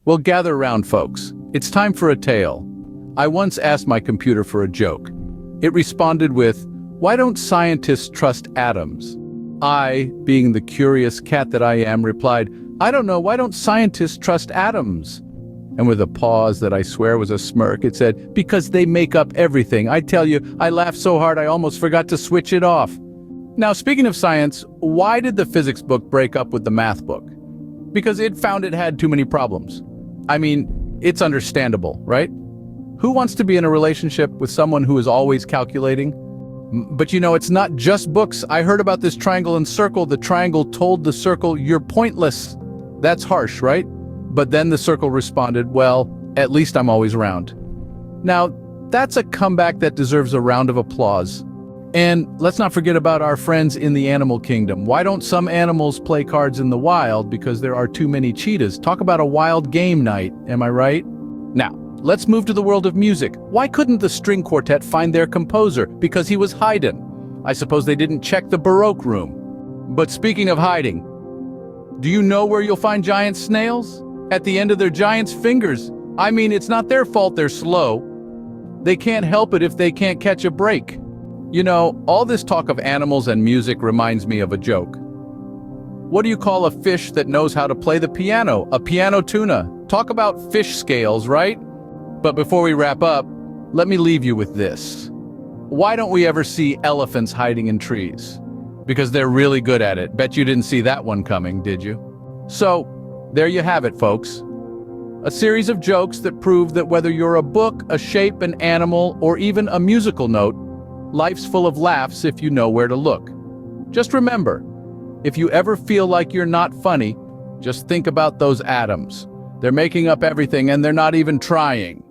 Well, gather round, folks. It's time for a tale. I once asked my computer for a joke. It responded with, "Why don't scientists trust atoms?" I, being the curious cat that I am, replied, "I don't know, why don't scientists trust atoms?" And with a pause that I swear was a smirk, it said, "Because they make up everything. I tell you, I laughed so hard I almost forgot to switch it off." Now, speaking of science, why did the physics book break up with the math book? Because it found it had too many problems. I mean, it's understandable, right? Who wants to be in a relationship with someone who is always calculating? But you know, it's not just books. I heard about this triangle and circle. The triangle told the circle, "You're pointless." That's harsh, right? But then the circle responded, "Well, at least I'm always around." Now, that's a comeback that deserves a round of applause. And let's not forget about our friends in the animal kingdom. Why don't some animals play cards in the wild? Because there are too many cheetahs. Talk about a wild game night, am I right? Now, let's move to the world of music. Why couldn't the string quartet find their composer? Because he was Haydn. I suppose they didn't check the Baroque room. But speaking of hiding, do you know where you'll find giant snails? At the end of their giant's fingers. I mean, it's not their fault they're slow. They can't help it if they can't catch a break. You know, all this talk of animals and music reminds me of a joke. What do you call a fish that knows how to play the piano? A piano tuna. Talk about fish scales, right? But before we wrap up, let me leave you with this. Why don't we ever see elephants hiding in trees? Because they're really good at it. Bet you didn't see that one coming, did you? So, there you have it, folks. A series of jokes that prove that whether you're a book, a shape, an animal, or even a musical note, life's full of laughs if you know where to look. Just remember, if you ever feel like you're not funny, just think about those atoms. They're making up everything and they're not even trying.